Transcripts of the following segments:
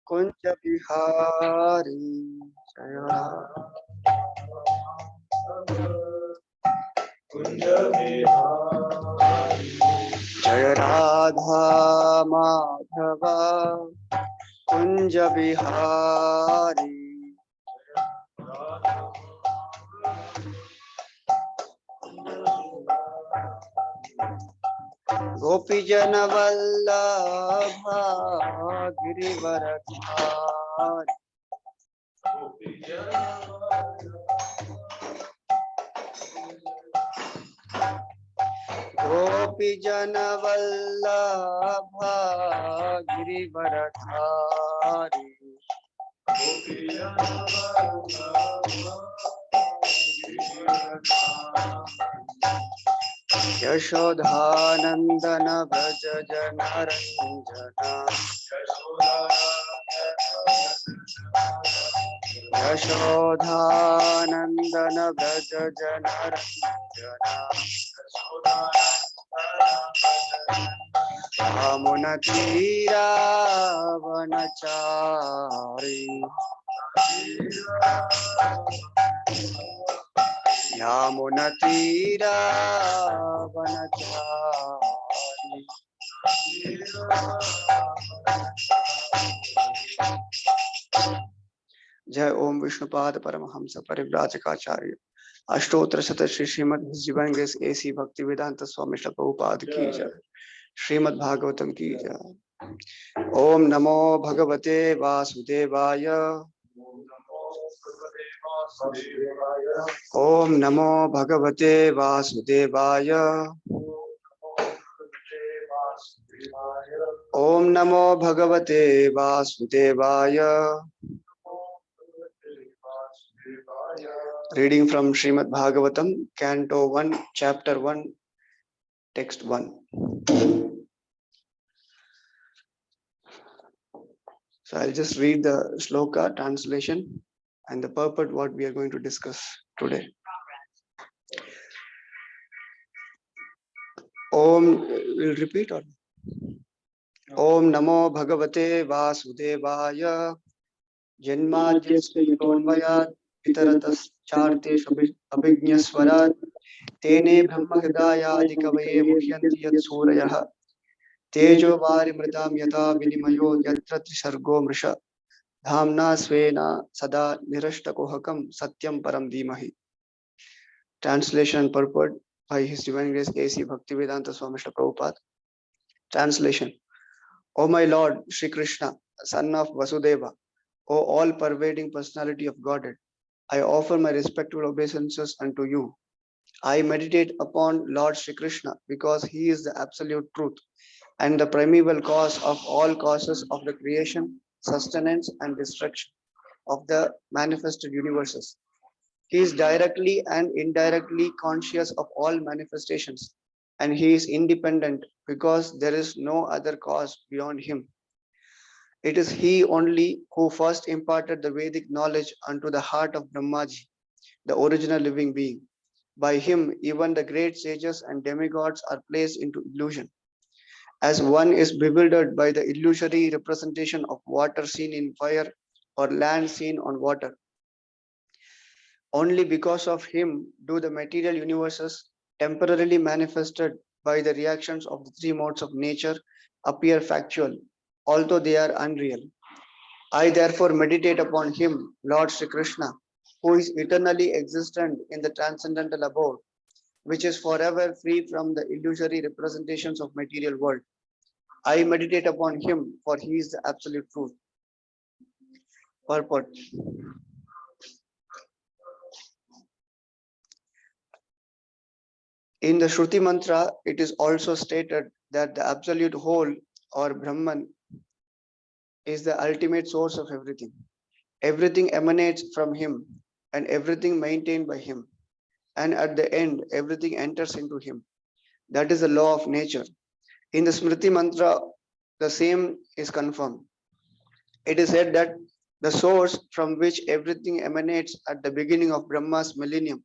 कुंज बिहारी जय कुंज बिहारी जय राधा माधव कुंज बिहारी गोपी जन वल्लभ गिरिवरधारी गोपी जन वल्लभ गिरिवरधारी यशोधानंदन व्रज जन रंजना यशोधानंदन व्रज जन रंजना यमुना तीरा वनचारी यमुना तीरा वनचारी जय ओम Vishnupad Paramhans Parivrajakacharya Ashtottara Shata Shri Srimad divine grace A C Bhakti Vedanta स्वामी श्री प्रभुपाद की जय। श्रीमद्-भागवतम की जय। ओम नमो भगवते वासुदेवाय ओम नमो भगवते वासुदेवाय ओम नमो भगवते वासुदेवाय। Reading from Srimad-Bhagavatam, Canto 1, Chapter 1, Text 1. So I'll just read the shloka translation and the purport what we are going to discuss today. Om, we'll repeat or Om Namo Bhagavate Vasudevaya Janmadhyasya Yatonvayat Pitaratas-charteshu abhignaswarat Tene Brahma Hridayadi Kavaye Muhyanti Yat Surayah Tejo Vari Mritam Yata Vinimayo Yatra Trisargo Mrisha Dhamna Svena Sada Nirashtakohakam Satyam Param Dhimahi. Translation and purport by His Divine Grace A.C. Bhaktivedanta Swami Srila Prabhupada. Translation. O my Lord Shri Krishna, son of Vasudeva, O all-pervading personality of Godhead, I offer my respectful obeisances unto you. I meditate upon Lord Shri Krishna because he is the absolute truth and the primeval cause of all causes of the creation, sustenance and destruction of the manifested universes. He is directly and indirectly conscious of all manifestations, and he is independent because there is no other cause beyond him. It is he only who first imparted the Vedic knowledge unto the heart of Brahmaji, the original living being. By him, even the great sages and demigods are placed into illusion. As one is bewildered by the illusory representation of water seen in fire or land seen on water. Only because of him do the material universes, temporarily manifested by the reactions of the three modes of nature, appear factual, although they are unreal. I therefore meditate upon him, Lord Sri Krishna, who is eternally existent in the transcendental abode, which is forever free from the illusory representations of material world. I meditate upon him, for he is the absolute truth. Purport. In the Shruti mantra, it is also stated that the absolute whole or Brahman is the ultimate source of everything. Everything emanates from him and everything maintained by him. And at the end, everything enters into him. That is the law of nature. In the Smriti mantra, the same is confirmed. It is said that the source from which everything emanates at the beginning of Brahma's millennium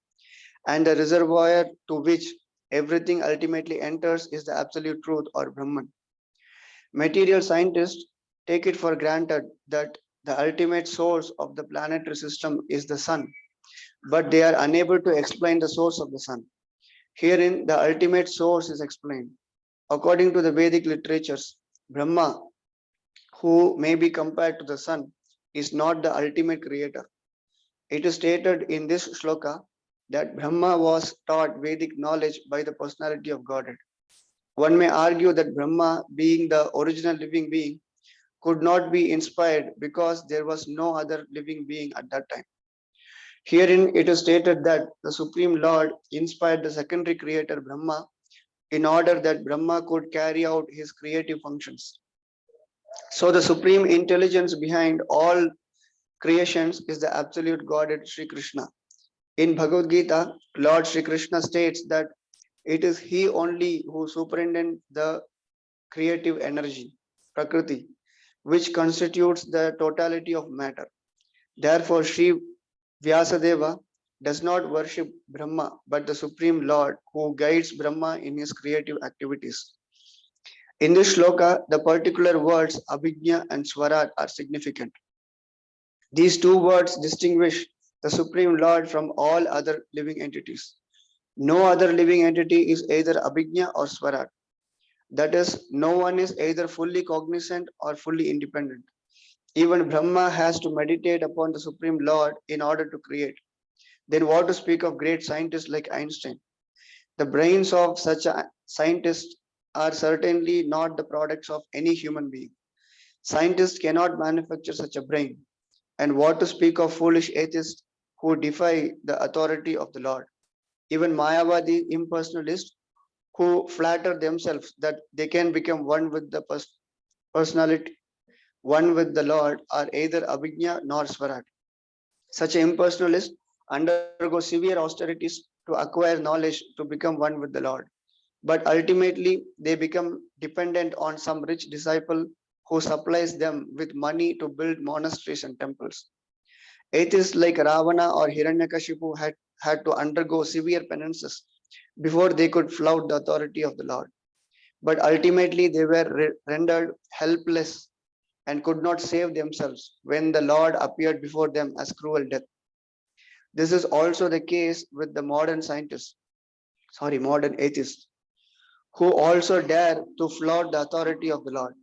and the reservoir to which everything ultimately enters is the absolute truth or Brahman. Material scientists take it for granted that the ultimate source of the planetary system is the sun, but they are unable to explain the source of the sun. Herein, the ultimate source is explained. According to the Vedic literatures, Brahma, who may be compared to the sun, is not the ultimate creator. It is stated in this shloka that Brahma was taught Vedic knowledge by the personality of Godhead. One may argue that Brahma, being the original living being, could not be inspired because there was no other living being at that time. Herein, it is stated that the Supreme Lord inspired the secondary creator Brahma in order that Brahma could carry out his creative functions. So, the supreme intelligence behind all creations is the absolute Godhead Sri Krishna. In Bhagavad Gita, Lord Sri Krishna states that it is He only who superintends the creative energy, Prakriti, which constitutes the totality of matter. Therefore, Sri Vyasadeva does not worship Brahma but the Supreme Lord who guides Brahma in his creative activities. In this shloka, the particular words Abhijna and Swarat are significant. These two words distinguish the Supreme Lord from all other living entities. No other living entity is either Abhijna or Swarat. That is, no one is either fully cognizant or fully independent. Even Brahma has to meditate upon the Supreme Lord in order to create. Then, what to speak of great scientists like Einstein? The brains of such a scientist are certainly not the products of any human being. Scientists cannot manufacture such a brain. And what to speak of foolish atheists who defy the authority of the Lord? Even Mayavadi impersonalists who flatter themselves that they can become one with the personality, one with the Lord, are either Abhijna nor Swarat. Such impersonalists undergo severe austerities to acquire knowledge to become one with the Lord. But ultimately, they become dependent on some rich disciple who supplies them with money to build monasteries and temples. Atheists like Ravana or Hiranyakashipu had to undergo severe penances before they could flout the authority of the Lord. But ultimately, they were rendered helpless and could not save themselves when the Lord appeared before them as cruel death. This is also the case with the modern atheists, who also dare to flout the authority of the Lord.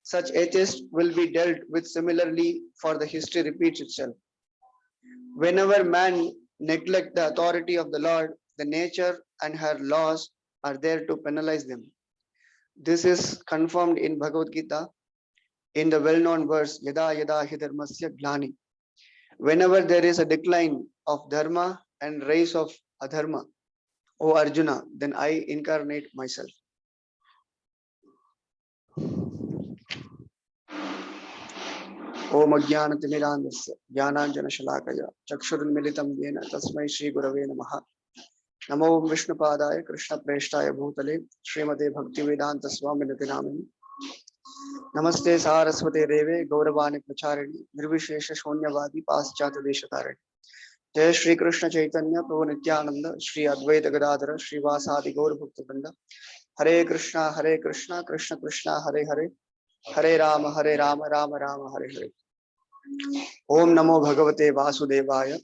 Such atheists will be dealt with similarly, for the history repeats itself. Whenever man neglect the authority of the Lord, the nature and her laws are there to penalize them. This is confirmed in Bhagavad Gita in the well-known verse Yada Yada Hi Dharmasya Glani. Whenever there is a decline of dharma and rise of adharma, O Arjuna, then I incarnate myself. ओम अज्ञानतिमिरान्धस्य ज्ञानाञ्जनशलाकया चक्षुरुन्मिलितं येन तस्मै श्रीगुरवे नमः। नमो विष्णुपादाय कृष्णप्रेष्ठाय भूतले श्रीमते भक्तिवेदांत स्वामिनिति नामिने। नमस्ते सारस्वते देवे गौरवाणी प्रचारिणे निर्विशेष शून्यवादी पाश्चात्य देशतारिणे। जय श्री कृष्ण चैतन्य प्रभु नित्यानंद श्री अद्वैत गदाधर श्रीवासादि गौर भक्तवृंद। हरे कृष्णा कृष्ण कृष्णा हरे हरे, हरे राम राम राम हरे हरे। ओम नमो भगवते वासुदेवाय।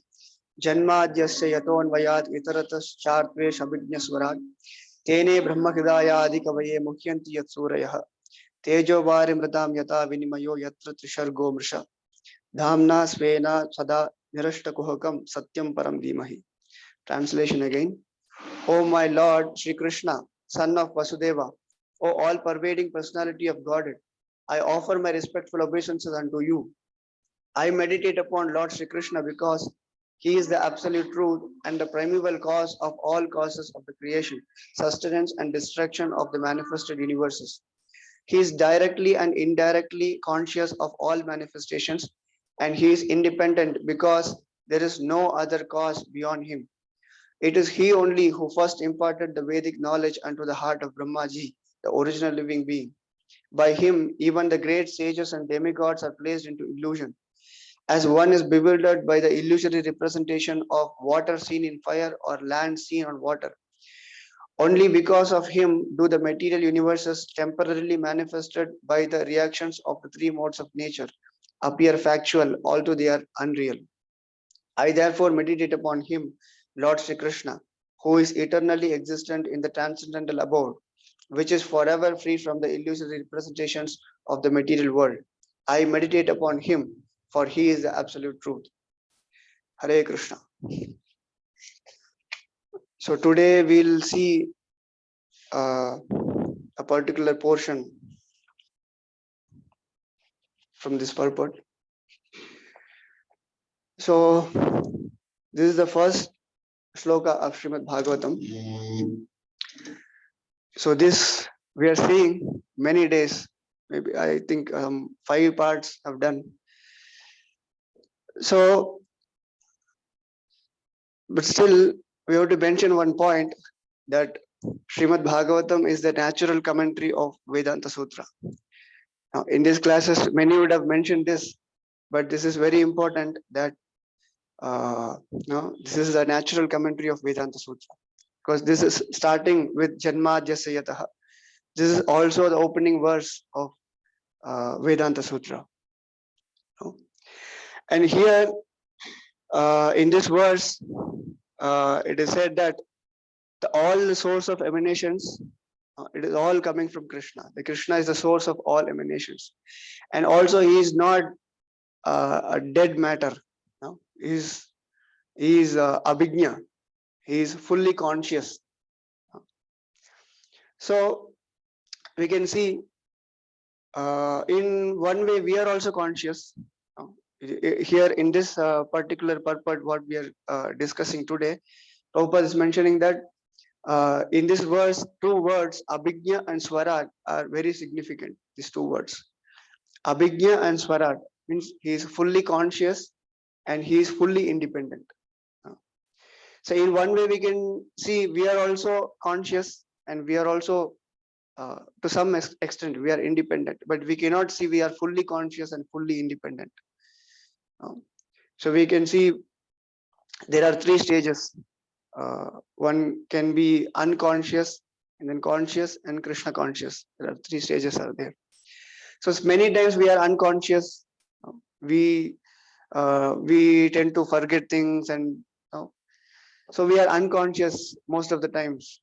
जन्माद्यस्य यतोऽन्वयात् इतरतश्चार्थेषु अभिज्ञस्वराट् तेने ब्रह्महृदायादिकवये मुह्यन्ति यत्सूरयः। तेजो वारिमृतां यथा विनिमयो यत्र त्रिसर्गो मृषा धाम्ना स्वेन सदा निरष्टकुहकं सत्यं परं धीमहि। Translation again. O my Lord Sri Krishna, son of Vasudeva, O all-pervading personality of Godhead, I offer my respectful obeisances unto you. I meditate upon Lord Sri Krishna because he is the absolute truth and the primeval cause of all causes of the creation, sustenance and destruction of the manifested universes. He is directly and indirectly conscious of all manifestations, and he is independent because there is no other cause beyond him. It is he only who first imparted the Vedic knowledge unto the heart of Brahmaji, the original living being. By him, even the great sages and demigods are placed into illusion. As one is bewildered by the illusory representation of water seen in fire or land seen on water, Only because of him do the material universes temporarily manifested by the reactions of the three modes of nature appear factual, although they are unreal. I therefore meditate upon him, Lord Sri Krishna, who is eternally existent in the transcendental abode, which is forever free from the illusory representations of the material world. I meditate upon him, for he is the absolute truth. Hare Krishna. So today we'll see a particular portion from this purport. So this is the first shloka of Srimad-Bhagavatam. So this we are seeing many days. Maybe I think 5 parts have done. So, but still we have to mention one point, that Srimad-Bhagavatam is the natural commentary of Vedanta Sutra. Now, in these classes, many would have mentioned this, but this is very important, that this is a natural commentary of Vedanta Sutra, because this is starting with Janmadhyasya Yataha. This is also the opening verse of Vedanta Sutra. And here in this verse, it is said that all the source of emanations, it is all coming from Krishna. The Krishna is the source of all emanations, and also he is not a dead matter. No? He is abhijna. He is fully conscious. So we can see in one way we are also conscious. Here in this particular purport, what we are discussing today, Prabhupada is mentioning that in this verse, 2 words, abhijna and swarad, are very significant. These 2 words, abhijna and swarad, means he is fully conscious and he is fully independent. So in one way we can see we are also conscious, and we are also to some extent we are independent, but we cannot see we are fully conscious and fully independent. So we can see there are 3 stages. One can be unconscious, and then conscious, and Krishna conscious. There are 3 stages are there. So many times we are unconscious. We tend to forget things, and so we are unconscious most of the times,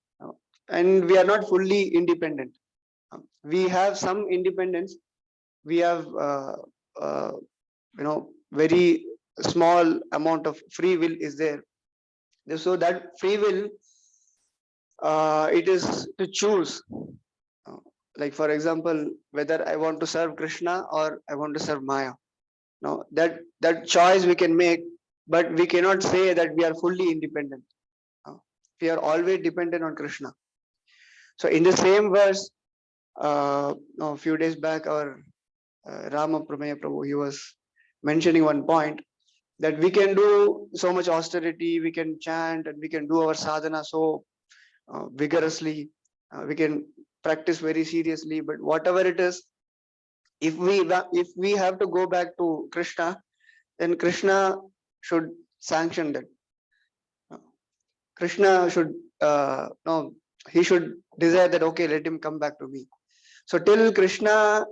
and we are not fully independent. We have some independence. We have very small amount of free will is there. So that free will, it is to choose. Like for example, whether I want to serve Krishna or I want to serve Maya. Now that choice we can make, but we cannot say that we are fully independent. We are always dependent on Krishna. So in the same verse, a few days back, our Rama Prameya Prabhu, he was mentioning one point, that we can do so much austerity, we can chant, and we can do our sadhana so vigorously, we can practice very seriously, but whatever it is, if we have to go back to Krishna, then Krishna should sanction that. Krishna should he should desire that, okay, let him come back to me. So till Krishna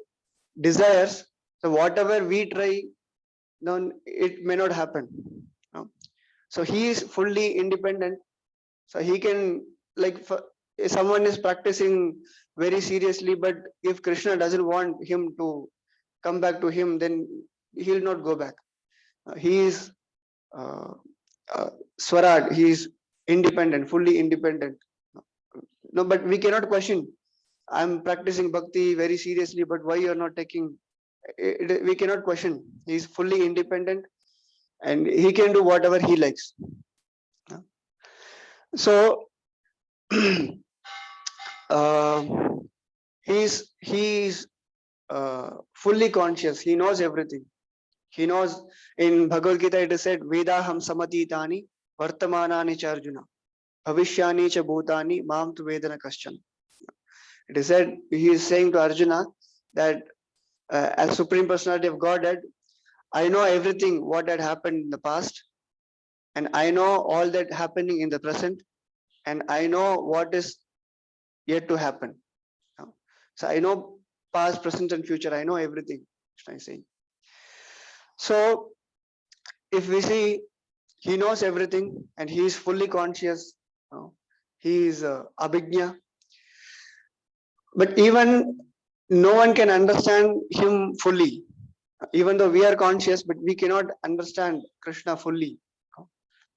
desires, so whatever we try, then it may not happen. So he is fully independent. So he can, like, if someone is practicing very seriously, but if Krishna doesn't want him to come back to him, then he will not go back. He is Swarad, he is independent, fully independent. No, but we cannot question. I'm practicing bhakti very seriously, but why you are not taking? We cannot question. He is fully independent, and he can do whatever he likes. So he's fully conscious. He knows everything. He knows. In Bhagavad Gita it is said, Vedaham samatitani vartamanani cha Arjuna bhavishyani cha bhutani mam tu vedana kaschan. It is said, he is saying to Arjuna that as Supreme Personality of Godhead, I know everything what had happened in the past, and I know all that happening in the present, and I know what is yet to happen. So I know past, present, and future. I know everything. Krishna is saying. So if we see, he knows everything and he is fully conscious. He is abhijna. But even no one can understand him fully. Even though we are conscious, but we cannot understand Krishna fully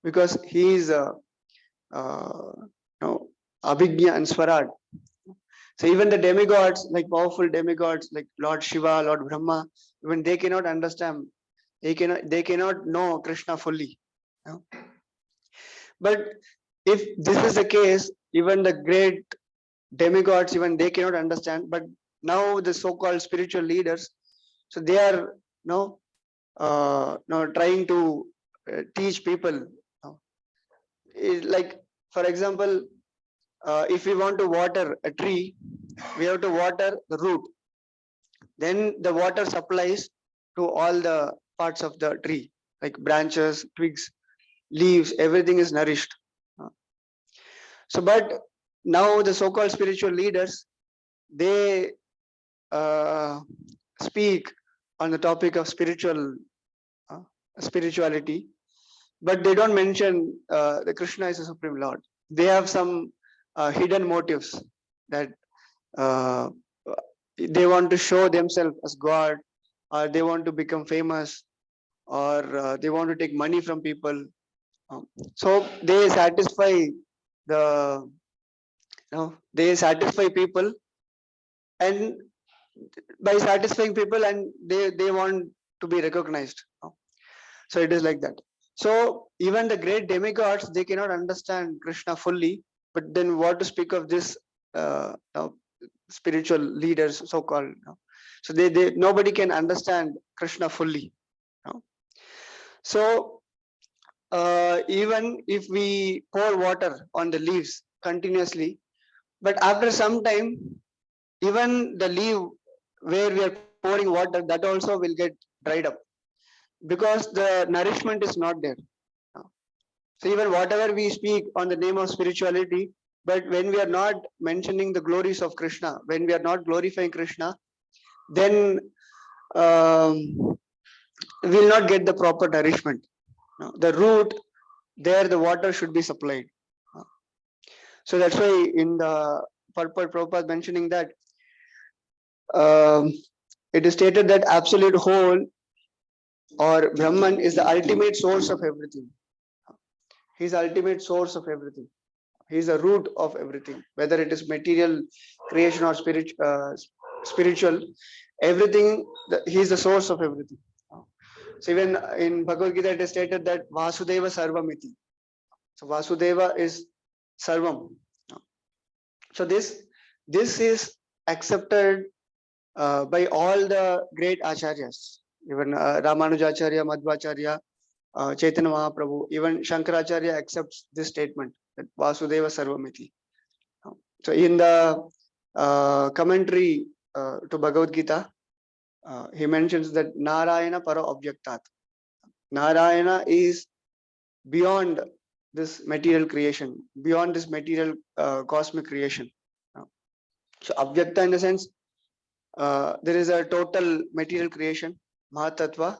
because he is abhijna and swarad. So even the demigods, like powerful demigods like Lord Shiva, Lord Brahma, even they cannot understand. They cannot know Krishna fully. But if this is the case, even the great demigods, even they cannot understand. But now the so-called spiritual leaders, so they are trying to teach people. Like for example, if we want to water a tree, we have to water the root. Then the water supplies to all the parts of the tree, like branches, twigs, leaves, everything is nourished. So, but now the so-called spiritual leaders, they speak on the topic of spirituality, but they don't mention the Krishna is the Supreme Lord. They have some hidden motives that uh, they want to show themselves as God, or they want to become famous, or they want to take money from people. So they satisfy the they satisfy people, and by satisfying people, and they want to be recognized. So it is like that. So even the great demigods, they cannot understand Krishna fully, but then what to speak of this spiritual leaders, so called. So they nobody can understand Krishna fully. So even if we pour water on the leaves continuously, but after some time, even the leaf where we are pouring water, that also will get dried up because the nourishment is not there. So even whatever we speak on the name of spirituality, but when we are not mentioning the glories of Krishna, when we are not glorifying Krishna, then we will not get the proper nourishment. The root, there the water should be supplied. So that's why in the purport Prabhupada mentioning that it is stated that absolute whole or Brahman is the ultimate source of everything. He is the ultimate source of everything. He is the root of everything, whether it is material creation or spiritual. Everything, he is the source of everything. So even in Bhagavad Gita, it is stated that Vasudeva Sarvamiti. So Vasudeva is Sarvam. So this is accepted by all the great acharyas, even Ramanujacharya, Madhvacharya, Chaitanya Mahaprabhu, even Shankaracharya accepts this statement that Vasudeva Sarvamiti. So in the commentary to Bhagavad Gita, he mentions that Narayana Para Abhyaktat. Narayana is beyond this material creation, beyond this material cosmic creation. So Abhyakta in the sense, there is a total material creation, Mahatattva.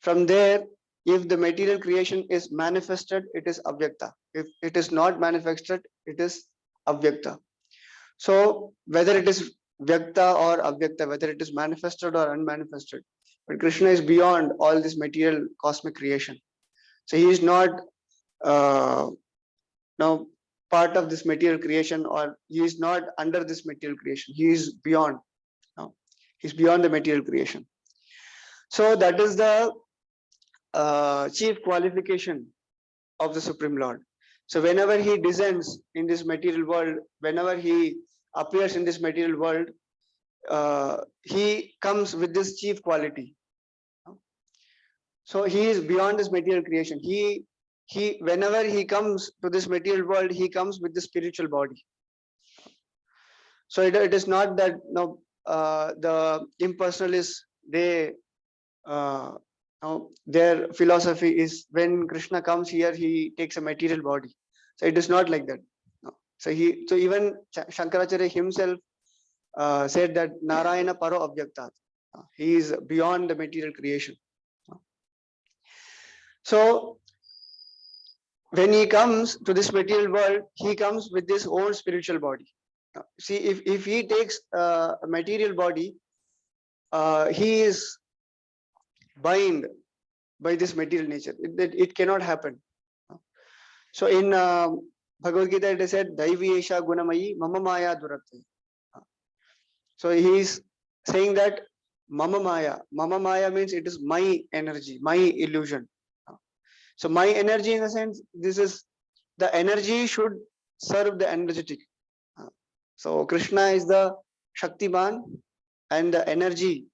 From there, if the material creation is manifested, it is Abhyakta. If it is not manifested, it is Abhyakta. So whether it is Vyakta or Abhyakta, whether it is manifested or unmanifested, but Krishna is beyond all this material cosmic creation. So he is not now part of this material creation, or he is not under this material creation. He is beyond. He's beyond the material creation. So that is the chief qualification of the Supreme Lord. So whenever he descends in this material world, whenever he appears in this material world, he comes with this chief quality. So he is beyond this material creation. He whenever he comes to this material world, he comes with the spiritual body. So it is not that the impersonalists, they their philosophy is when Krishna comes here, he takes a material body. So it is not like that. No. So even Shankaracharya himself said that Narayana Paro Avyaktat. He is beyond the material creation. So when he comes to this material world, he comes with his own spiritual body. See, if he takes a material body, he is bind by this material nature. It cannot happen. So in Bhagavad Gita, it is said, Daivi Esha Gunamayi Mama Maya Durakti. So he is saying that Mama Maya means it is my energy, my illusion. So my energy, in a sense, this is the energy should serve the energetic. So Krishna is the Shaktiman, and the energy,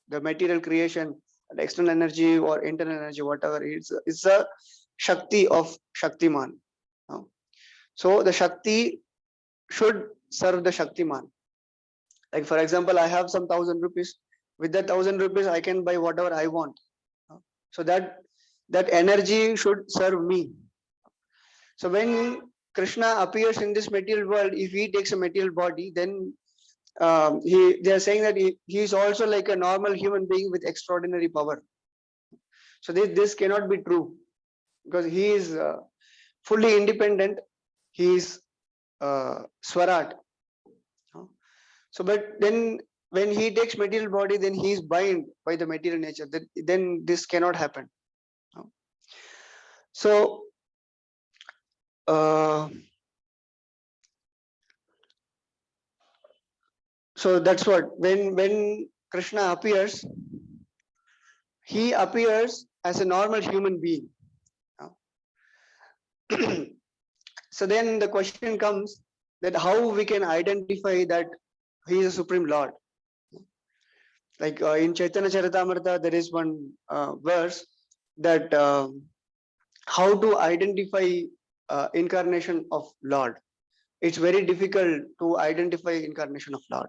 the material creation, the external energy or internal energy, whatever, it's a Shakti of Shaktiman. So the Shakti should serve the Shaktiman. Like for example, I have some 1,000 rupees. With that 1,000 rupees, I can buy whatever I want. So that energy should serve me. So when Krishna appears in this material world, if he takes a material body, then they are saying that he is also like a normal human being with extraordinary power. So this cannot be true, because he is fully independent. He is Swarat. So, but then when he takes material body, then he is bound by the material nature. Then this cannot happen. So, so that's what when Krishna appears, he appears as a normal human being. So then the question comes that how we can identify that he is a Supreme Lord. Like in Chaitanya Charitamrita, there is one verse that how to identify incarnation of Lord. It's very difficult to identify incarnation of Lord.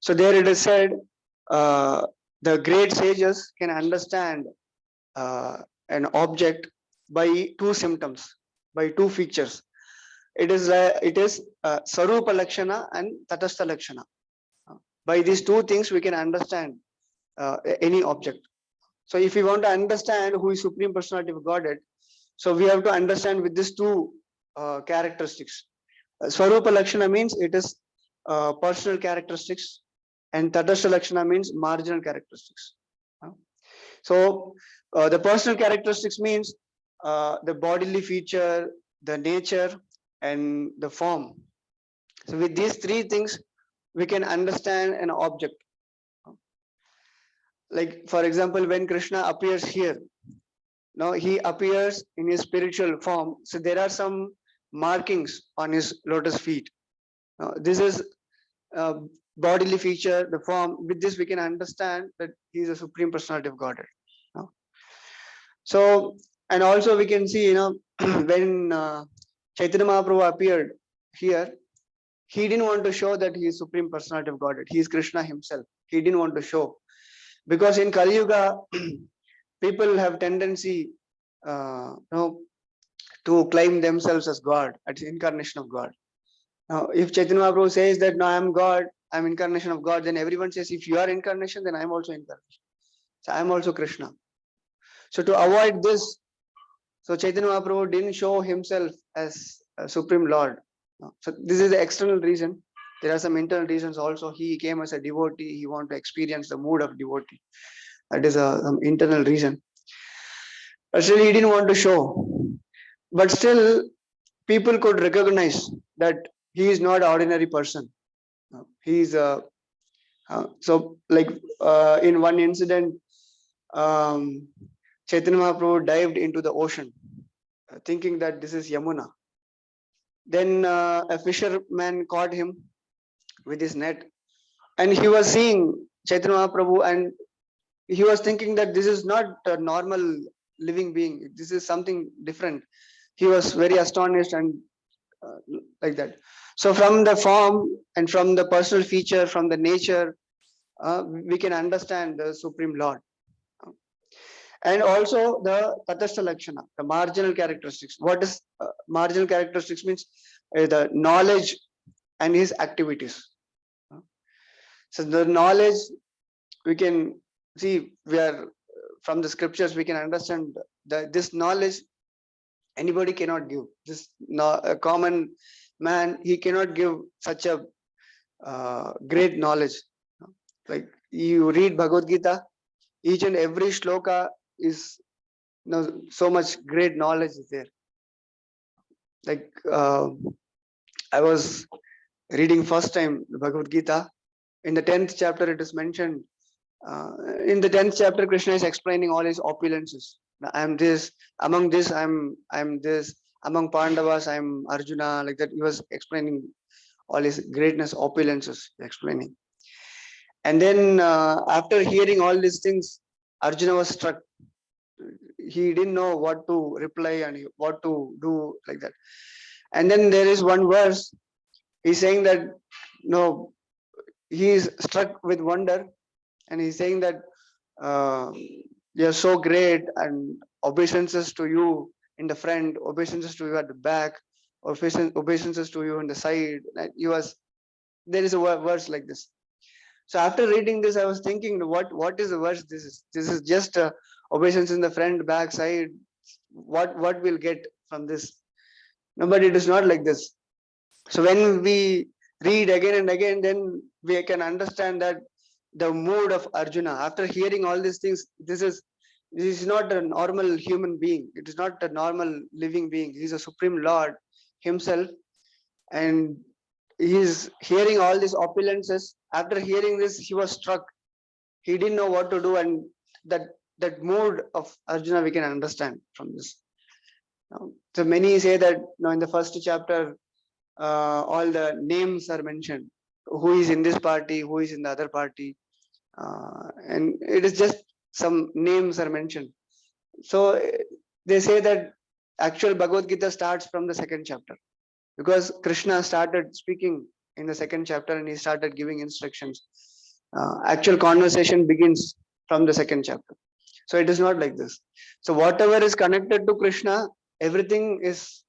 So there it is said, the great sages can understand an object by two symptoms, by two features. It is Sarupa Lakshana and Tatastha Lakshana. By these two things, we can understand any object. So if we want to understand who is Supreme Personality of Godhead, so we have to understand with these two characteristics. Swarupa Lakshana means it is personal characteristics, and Tatastha Lakshana means marginal characteristics. So the personal characteristics means the bodily feature, the nature, and the form. So with these three things, we can understand an object. Like for example, when Krishna appears here, now he appears in his spiritual form. So there are some markings on his lotus feet. Now, this is bodily feature, the form. With this, we can understand that he is a Supreme Personality of Godhead. So, and also we can see, when Chaitanya Mahaprabhu appeared here, he didn't want to show that he is Supreme Personality of Godhead. He is Krishna himself. He didn't want to show. Because in Kali Yuga, people have tendency to claim themselves as God, as incarnation of God. Now, if Chaitanya Mahaprabhu says that, no, I am God, I am incarnation of God, then everyone says, if you are incarnation, then I am also incarnation. So I am also Krishna. So to avoid this, so Chaitanya Mahaprabhu didn't show himself as a Supreme Lord. So this is the external reason. There are some internal reasons also. He came as a devotee. He wanted to experience the mood of devotee. That is some internal reason. But still, he didn't want to show. But still, people could recognize that he is not an ordinary person. He is so like in one incident, Chaitanya Mahaprabhu dived into the ocean, thinking that this is Yamuna. Then a fisherman caught him with his net, and he was seeing Chaitanya Mahaprabhu, and he was thinking that this is not a normal living being. This is something different. He was very astonished and like that. So from the form and from the personal feature, from the nature, we can understand the Supreme Lord. And also the Tatastha Lakshana, the marginal characteristics. What is marginal characteristics means? The knowledge and his activities. So the knowledge we can see, where from the scriptures we can understand that this knowledge anybody cannot give. This a common man, he cannot give such a great knowledge. Like you read Bhagavad Gita, each and every shloka is so much great knowledge is there. Like I was reading first time the Bhagavad Gita. In the 10th chapter, it is mentioned. In the 10th chapter, Krishna is explaining all his opulences. I am this, among this, I'm this, among Pandavas, I'm Arjuna, like that. He was explaining all his greatness, opulences, explaining. And then after hearing all these things, Arjuna was struck. He didn't know what to reply and what to do, like that. And then there is one verse, he's saying that, no, he is struck with wonder, and he's saying that you're so great, and obeisances to you in the front, obeisances to you at the back, obeisances to you on the side. There is a verse like this. So after reading this, I was thinking, what is the verse? This is just obeisance in the front, back, side. What we'll get from this? No, but it is not like this. So when we read again and again, then we can understand that the mood of Arjuna after hearing all these things. This is not a normal human being. It is not a normal living being. He is a supreme Lord himself, and he is hearing all these opulences. After hearing this, he was struck. He didn't know what to do, and that mood of Arjuna we can understand from this. So many say that in the first chapter, all the names are mentioned. Who is in this party? Who is in the other party? And it is just some names are mentioned. So they say that actual Bhagavad Gita starts from the second chapter, because Krishna started speaking in the second chapter and he started giving instructions. Actual conversation begins from the second chapter. So it is not like this. So whatever is connected to Krishna, everything is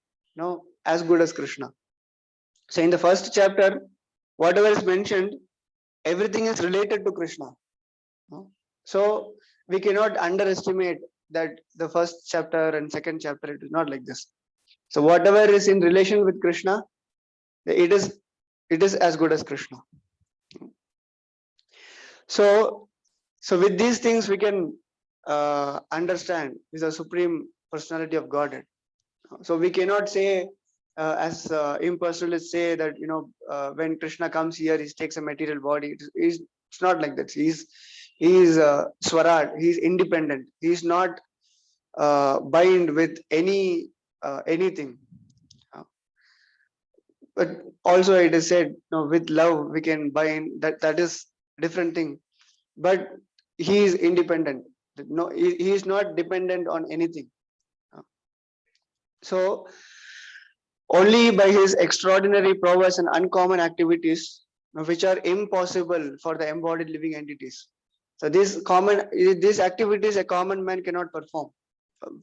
as good as Krishna. So in the first chapter, whatever is mentioned, everything is related to Krishna. So we cannot underestimate that the first chapter and second chapter, it is not like this. So whatever is in relation with Krishna, it is as good as Krishna. So with these things we can understand is a supreme personality of Godhead. So we cannot say as impersonalists say that when Krishna comes here, he takes a material body. It's not like that. He is Swaraj. He is independent. He is not bind with anything. But also it is said, with love we can bind. That is different thing. But he is independent. No, he is not dependent on anything. So only by his extraordinary prowess and uncommon activities, which are impossible for the embodied living entities. So these activities a common man cannot perform.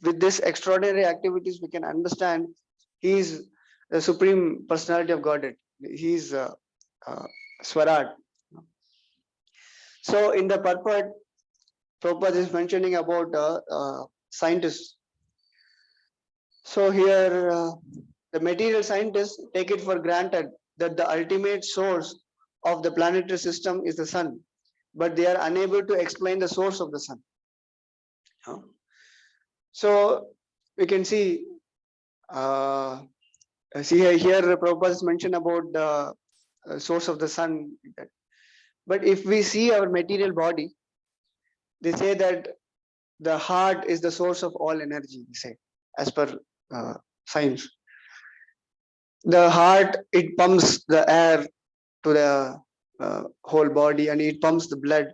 With this extraordinary activities, we can understand he is the supreme personality of Godhead. He is Swaraj. So in the purport, Prabhupada is mentioning about scientists. So here the material scientists take it for granted that the ultimate source of the planetary system is the sun, but they are unable to explain the source of the sun. So we can see here Prabhupada is mentioned about the source of the sun. But if we see our material body, they say that the heart is the source of all energy, they say, as per science. The heart, it pumps the air to the whole body, and it pumps the blood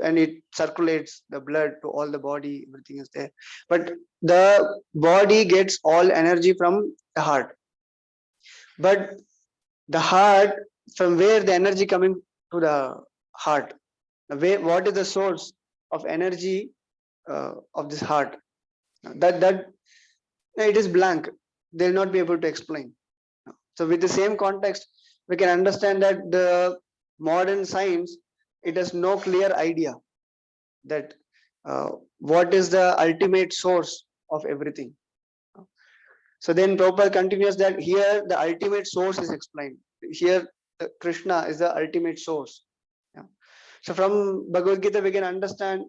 and it circulates the blood to all the body. Everything is there, but the body gets all energy from the heart. But the heart, from where the energy coming to the heart, what is the source of energy of this heart. That it is blank. They'll not be able to explain. So with the same context, we can understand that the modern science, it has no clear idea that what is the ultimate source of everything. So then Prabhupada continues that here the ultimate source is explained. Here Krishna is the ultimate source. Yeah. So from Bhagavad Gita we can understand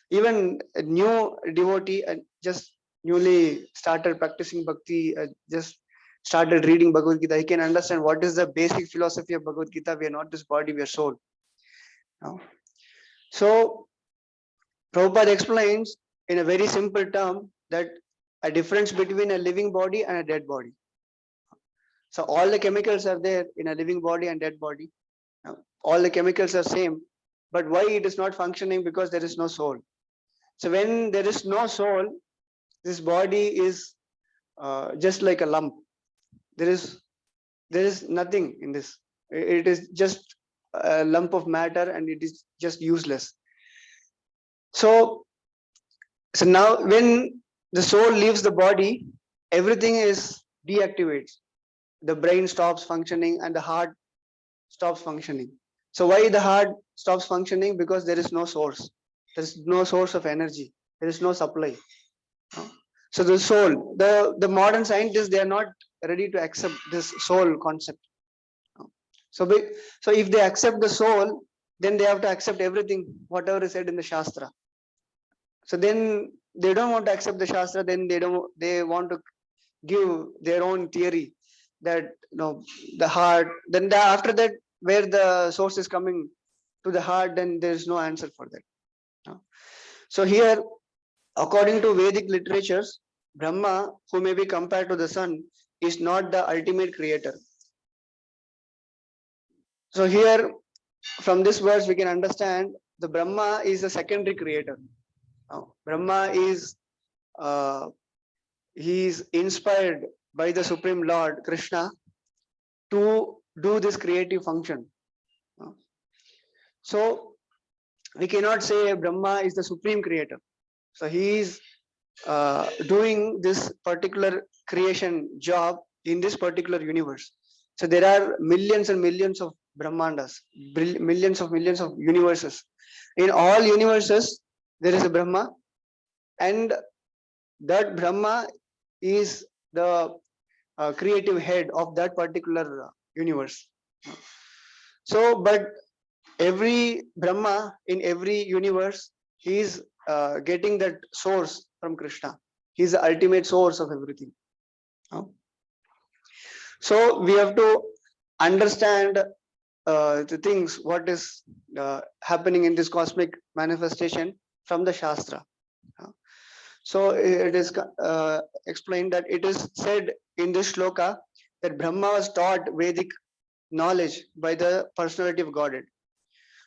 even a new devotee just newly started practicing bhakti, just started reading Bhagavad Gita, he can understand what is the basic philosophy of Bhagavad Gita. We are not this body, we are soul. So Prabhupada explains in a very simple term that a difference between a living body and a dead body. So all the chemicals are there in a living body and dead body. All the chemicals are same, but why it is not functioning? Because there is no soul. So when there is no soul, this body is just like a lump. There is nothing in this. It is just a lump of matter and it is just useless. So now when the soul leaves the body, everything is deactivates. The brain stops functioning and the heart stops functioning. So why the heart stops functioning? Because there is no source. There is no source of energy. There is no supply. So the soul, the modern scientists, they are not ready to accept this soul concept. So if they accept the soul, then they have to accept everything, whatever is said in the Shastra. So then they don't want to accept the Shastra, then they want to give their own theory that the heart, then after that, where the source is coming to the heart, then there is no answer for that. So here, according to Vedic literatures, Brahma, who may be compared to the sun, is not the ultimate creator. So here, from this verse, we can understand the Brahma is a secondary creator. Brahma is he is inspired by the Supreme Lord Krishna to do this creative function. So we cannot say Brahma is the supreme creator. So he is doing this particular creation job in this particular universe. So there are millions and millions of Brahmandas, millions of universes. In all universes, there is a Brahma, and that Brahma is the creative head of that particular universe. So, but every Brahma in every universe, he is getting that source from Krishna. He is the ultimate source of everything. So we have to understand the things, what is happening in this cosmic manifestation from the Shastra. So it is explained that it is said in this shloka that Brahma was taught Vedic knowledge by the personality of Godhead.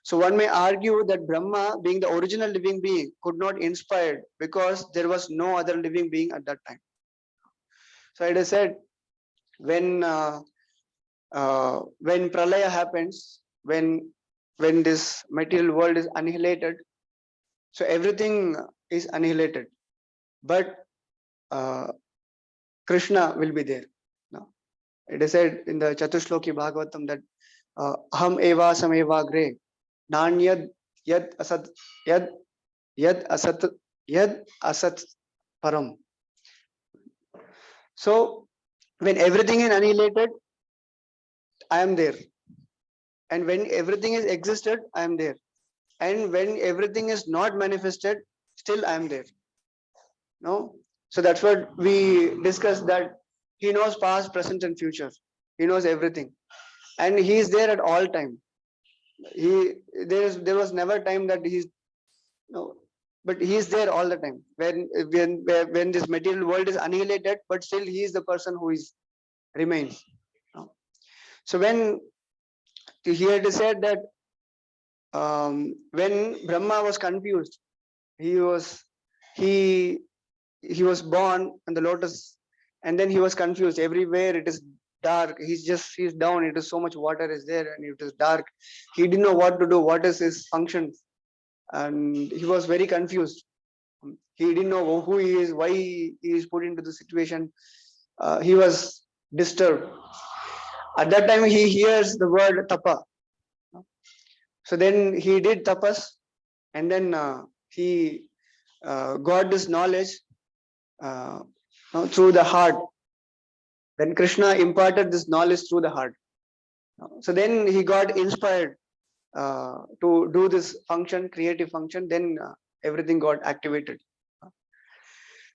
So one may argue that Brahma, being the original living being, could not inspire because there was no other living being at that time. So it is said when pralaya happens, when this material world is annihilated, so everything is annihilated, but Krishna will be there. No? It is said in the Chatushloki Bhagavatam that aham eva sameva gre nanyad yad asat yad asat param. So when everything is annihilated, I am there, and when everything is existed, I am there, and when everything is not manifested, still I am there. No, so that's what we discussed, that he knows past, present, and future. He knows everything, and he is there at all time. There was never time that he's no, but he is there all the time. When this material world is annihilated, but still he is the person who is remains. So when here it is said that when Brahma was confused, he was born on the lotus, and then he was confused. Everywhere it is dark. He's down. It is so much water is there, and it is dark. He didn't know what to do. What is his function? And he was very confused. He didn't know who he is, why he is put into the situation. He was disturbed. At that time, he hears the word tapa. So then he did tapas, and then he got this knowledge through the heart. Then Krishna imparted this knowledge through the heart. So then he got inspired to do this function, creative function. Then everything got activated.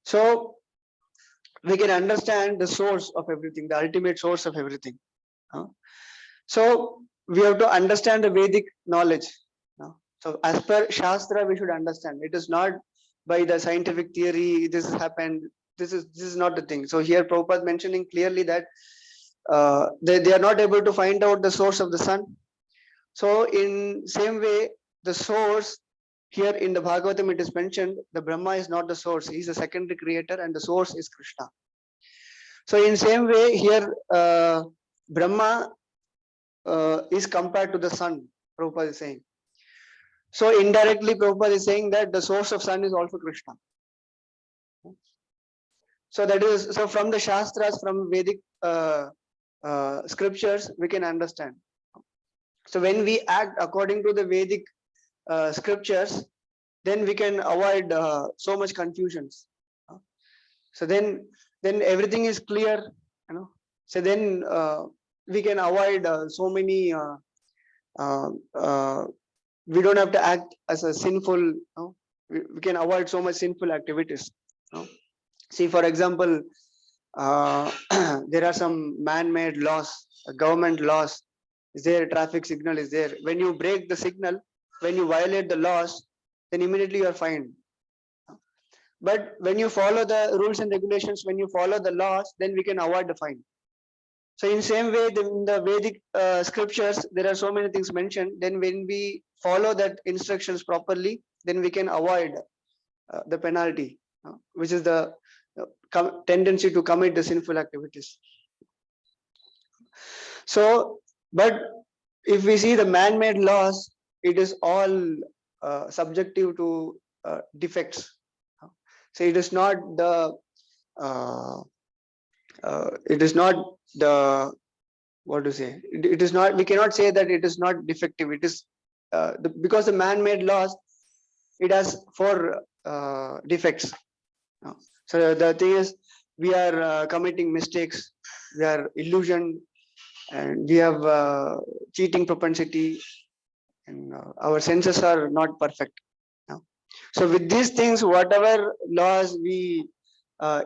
So we can understand the source of everything, the ultimate source of everything. So we have to understand the Vedic knowledge. So as per Shastra, we should understand. It is not by the scientific theory, this has happened. This is not the thing. So here Prabhupada mentioning clearly that they are not able to find out the source of the sun. So in same way, the source here in the Bhagavatam, it is mentioned the Brahma is not the source. He is a secondary creator and the source is Krishna. So in same way here, Brahma is compared to the sun, Prabhupada is saying. So indirectly, Prabhupada is saying that the source of sun is also Krishna. So that is, so from the Shastras, from Vedic scriptures, we can understand. So when we act according to the Vedic scriptures, then we can avoid so much confusions. So then everything is clear, So then we can avoid so many. We don't have to act as a sinful. We can avoid so much sinful activities. See, for example, there are some man-made laws, government laws. Is there a traffic signal? Is there? When you break the signal, when you violate the laws, then immediately you are fined. But when you follow the rules and regulations, when you follow the laws, then we can avoid the fine. So in same way, in the Vedic scriptures, there are so many things mentioned. Then when we follow that instructions properly, then we can avoid the penalty, which is the tendency to commit the sinful activities. So, but if we see the man-made laws, it is all subjective to defects. So it is not the what to say. It is not. We cannot say that it is not defective. It is because the man-made laws, it has 4 defects. So the thing is, we are committing mistakes. We are illusioned, and we have cheating propensity, and our senses are not perfect. So with these things, whatever laws we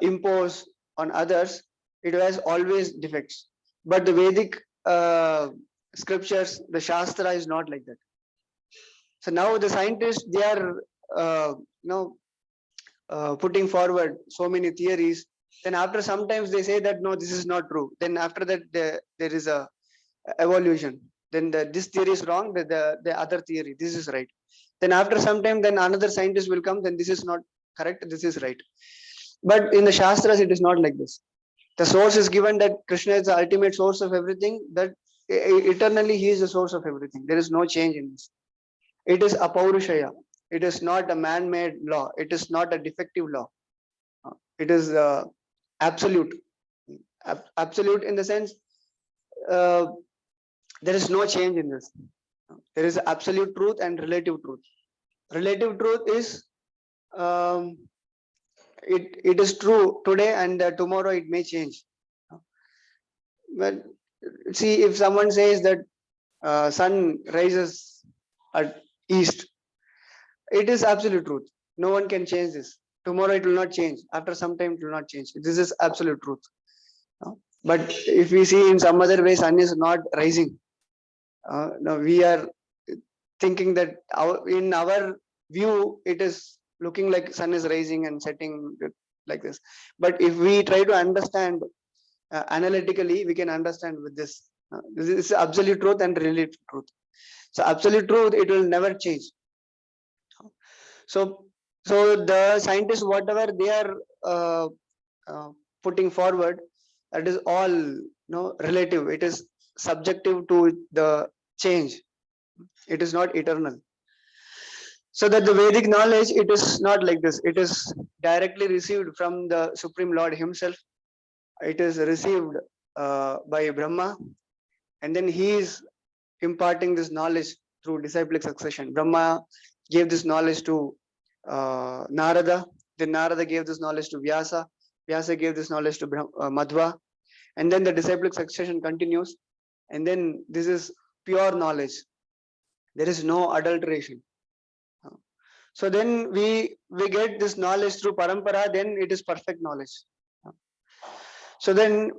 impose on others, it has always defects. But the Vedic scriptures, the Shastra is not like that. So now the scientists, they are putting forward so many theories. Then after sometimes they say that no, this is not true. Then after that there is a evolution. Then this theory is wrong. The other theory, this is right. Then after some time, then another scientist will come. Then this is not correct. This is right. But in the Shastras, it is not like this. The source is given that Krishna is the ultimate source of everything. That eternally he is the source of everything. There is no change in this. It is apaurushaya. It is not a man-made law. It is not a defective law. It is absolute. Absolute in the sense there is no change in this. There is absolute truth and relative truth. Relative truth is it is true today and tomorrow it may change. But see, if someone says that sun rises at east, it is absolute truth. No one can change this. Tomorrow it will not change. After some time it will not change. This is absolute truth. But if we see in some other way, sun is not rising. Now we are thinking that in our view, it is looking like sun is rising and setting like this. But if we try to understand analytically, we can understand with this. This is absolute truth and relative truth. So absolute truth, it will never change. So the scientists, whatever they are putting forward, that is all relative. It is subjective to the change. It is not eternal. So that the Vedic knowledge, it is not like this. It is directly received from the Supreme Lord himself. It is received by Brahma, and then he is imparting this knowledge through disciplic succession. Brahma gave this knowledge to Narada. Then Narada gave this knowledge to Vyasa. Vyasa gave this knowledge to Madhva. And then the disciplic succession continues. And then this is pure knowledge. There is no adulteration. So then we get this knowledge through parampara. Then it is perfect knowledge. So then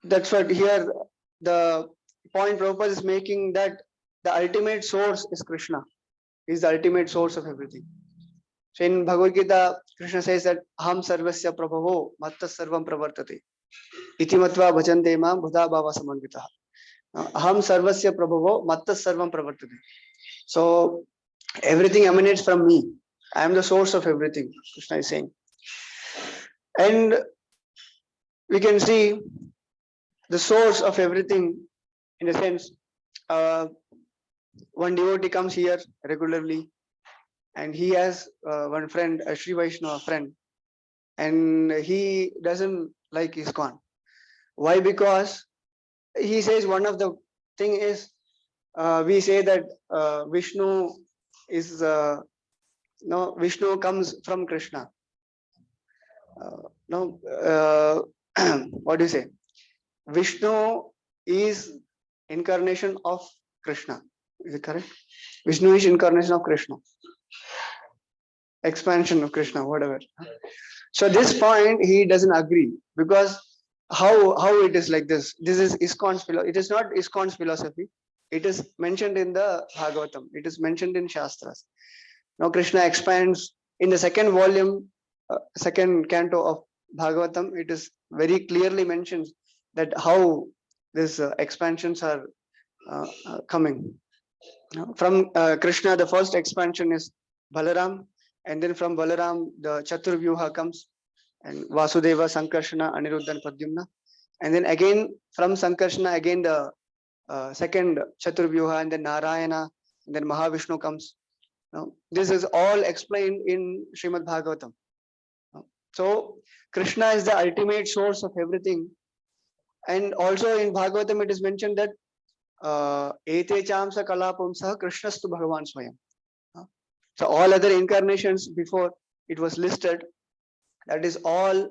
that's what here the point Prabhupada is making, that the ultimate source is Krishna. He is the ultimate source of everything. So in Bhagavad Gita, Krishna says that Aham sarvasya prabhavo matta sarvam pravartate iti matva bhajante mam buddha bhava samanvitaha. Aham sarvasya prabhavo matta sarvam pravartate. So everything emanates from me. I am the source of everything, Krishna is saying. And we can see the source of everything in a sense. One devotee comes here regularly, and he has one friend, a Sri Vaishnava friend, and he doesn't like ISKCON. Why? Because he says one of the thing is, we say that Vishnu is no, Vishnu comes from Krishna. What do you say? Vishnu is incarnation of Krishna. Is it correct? Vishnu is incarnation of Krishna. Expansion of Krishna, whatever. So this point he doesn't agree, because how it is like this? This is ISKCON's philosophy. It is not ISKCON's philosophy. It is mentioned in the Bhagavatam. It is mentioned in Shastras. Now Krishna expands in the second volume, second canto of Bhagavatam. It is very clearly mentioned that how these expansions are coming. From Krishna, the first expansion is Balaram, and then from Balaram the Chaturvyuha comes, and Vasudeva, Sankarshana, Aniruddha, and Pradyumna, and then again from Sankarshana again the second Chaturvyuha, and then Narayana, and then Mahavishnu comes. Now, this is all explained in Srimad-Bhagavatam. So Krishna is the ultimate source of everything, and also in Bhagavatam it is mentioned that Ete chamsa kalapumsa Krishnastu Bhagavan Swayam. So all other incarnations before it was listed, that is all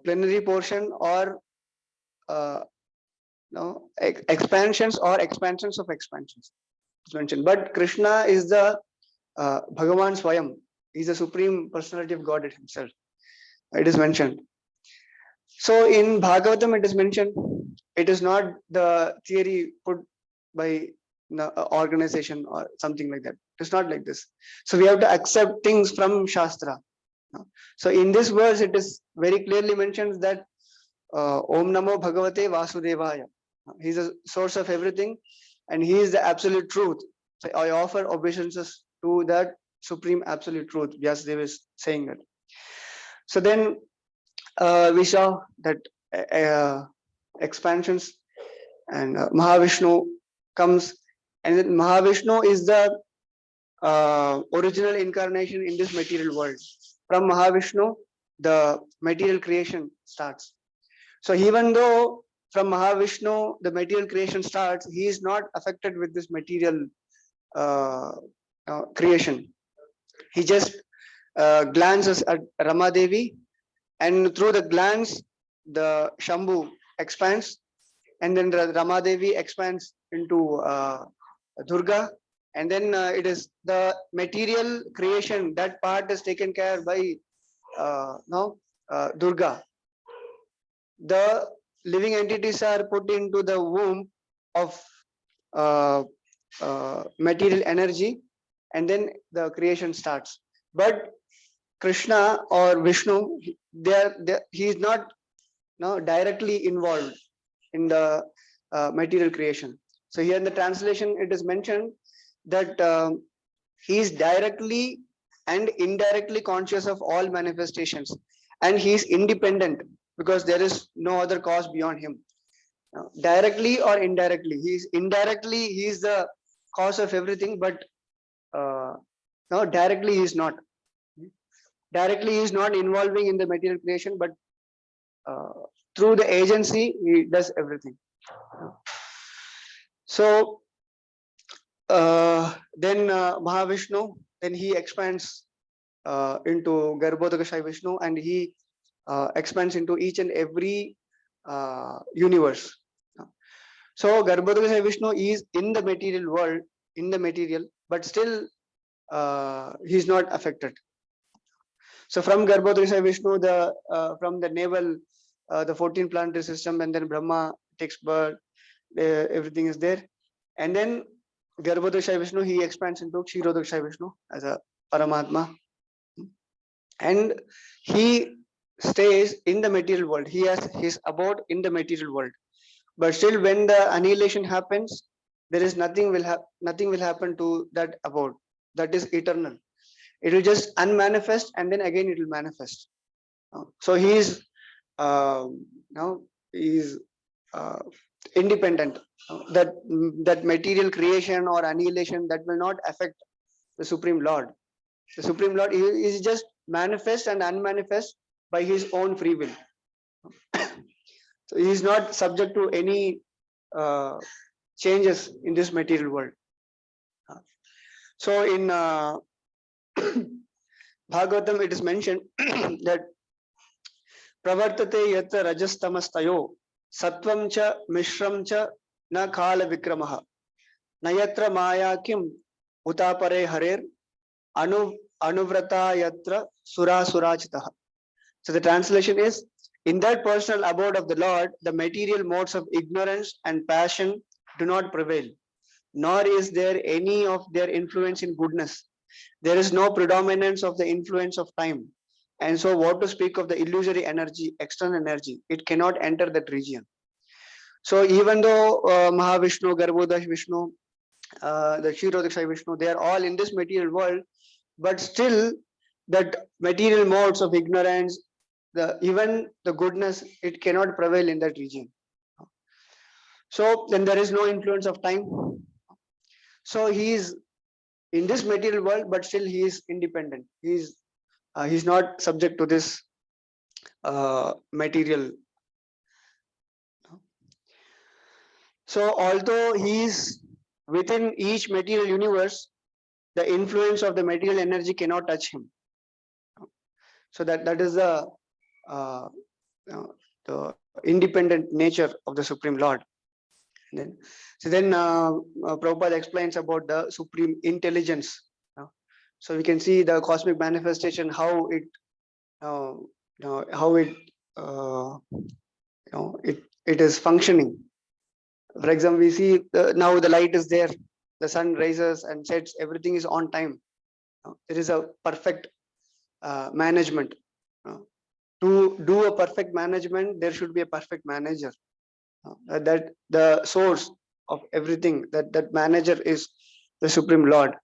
plenary portion or expansions or expansions of expansions. It's mentioned. But Krishna is the Bhagavan Swayam. He is the supreme personality of God himself. It is mentioned. So in Bhagavatam it is mentioned. It is not the theory put by organization or something like that. It's not like this. So we have to accept things from Shastra. So in this verse it is very clearly mentioned that Om Namo Bhagavate Vasudevaya. He is the source of everything, and he is the absolute truth. So I offer obeisances to that supreme absolute truth. Vyasadeva is saying that. So then we saw that expansions, and Mahavishnu comes, and then Mahavishnu is the original incarnation in this material world. From Mahavishnu, the material creation starts. So even though from Mahavishnu the material creation starts, he is not affected with this material creation. He just glances at Ramadevi, and through the glance the Shambhu expands, and then Ramadevi expands into Durga, and then it is the material creation, that part is taken care by Durga. The living entities are put into the womb of material energy, and then the creation starts. But Krishna or Vishnu, he is not directly involved in the material creation. So here in the translation it is mentioned that he is directly and indirectly conscious of all manifestations, and he is independent because there is no other cause beyond him. Directly or indirectly, he is the cause of everything, but no, directly he is not. Directly he is not involving in the material creation, but through the agency he does everything. So then Mahavishnu, then he expands into Garbhodakashayi Vishnu, and he expands into each and every universe. So Garbhodakashayi Vishnu is in the material world, in the material, but still he is not affected. So from Garbhodakashayi Vishnu, from the navel, the 14 planetary system, and then Brahma takes birth, everything is there, and then Garbhodakashayi Vishnu, he expands into Kshirodakashayi Vishnu as a Paramatma, and he stays in the material world. He has his abode in the material world, but still when the annihilation happens, there is nothing will happen to that abode. That is eternal. It will just unmanifest, and then again it will manifest. So he is now he is independent. That material creation or annihilation, that will not affect the Supreme Lord. The Supreme Lord is just manifest and unmanifest by his own free will. So he is not subject to any changes in this material world. So in Bhagavatam it is mentioned that pravartate yatra rajastamastayo satvam cha mishram cha na kala vikramaha nayatra maya kim utapare harer anuvrata yatra sura surachitaha. So the translation is, in that personal abode of the Lord, the material modes of ignorance and passion do not prevail, nor is there any of their influence in goodness. There is no predominance of the influence of time. And so what to speak of the illusory energy, external energy, it cannot enter that region. So even though Mahavishnu, Garbhodakashayi Vishnu, the Kshirodakashayi Vishnu, they are all in this material world, but still that material modes of ignorance, even the goodness, it cannot prevail in that region. So then there is no influence of time. So he is in this material world, but still he is independent. He's not subject to this material. So although he is within each material universe, the influence of the material energy cannot touch him. So that is the independent nature of the Supreme Lord. Then Prabhupada explains about the supreme intelligence. So we can see the cosmic manifestation, how it it is functioning. For example, we see now the light is there, the sun rises and sets, everything is on time. There is a perfect management. To do a perfect management, there should be a perfect manager. That the source of everything, that manager is the Supreme Lord.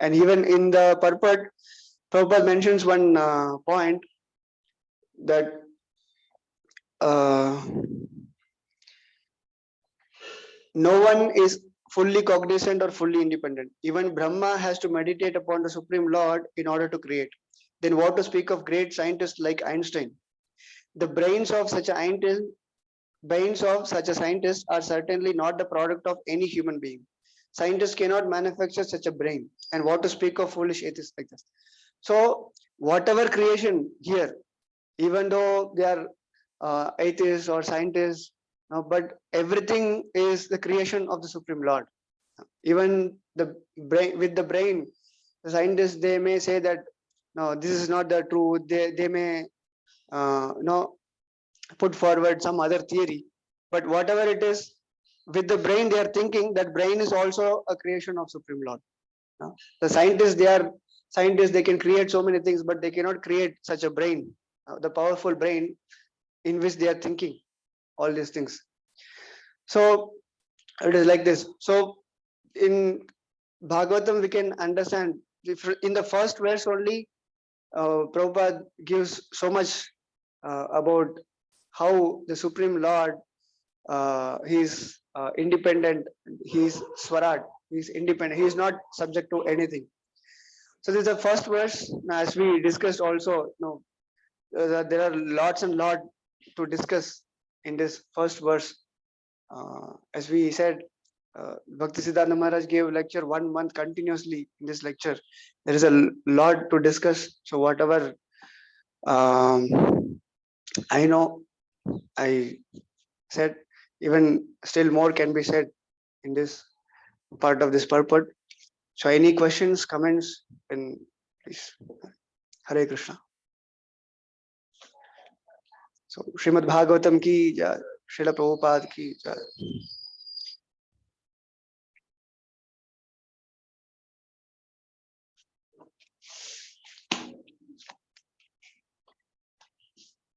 And even in the purport, Prabhupada mentions one point that no one is fully cognizant or fully independent. Even Brahma has to meditate upon the Supreme Lord in order to create. Then what to speak of great scientists like Einstein? The brains of such a scientist are certainly not the product of any human being. Scientists cannot manufacture such a brain, and what to speak of foolish atheists like this. So whatever creation here, even though they are atheists or scientists, but everything is the creation of the Supreme Lord. Even the brain, with the brain, the scientists, they may say that no, this is not the truth. They may put forward some other theory, but whatever it is, with the brain they are thinking that brain is also a creation of Supreme Lord. The scientists, they can create so many things, but they cannot create such a brain, the powerful brain in which they are thinking all these things. So it is like this. So in Bhagavatam we can understand, in the first verse only, Prabhupada gives so much about how the Supreme Lord, he is independent, he is Swaraj, He's independent. He is not subject to anything. So this is the first verse. Now, as we discussed also, there are lots and lot to discuss in this first verse. As we said, Bhakti Siddhanta Maharaj gave lecture 1 month continuously in this lecture. There is a lot to discuss. So whatever I know, I said, even still more can be said in this part of this purport. So any questions, comments, then please. Hare Krishna. So Srimad-Bhagavatam ki jai, Srila Prabhupada ki jai.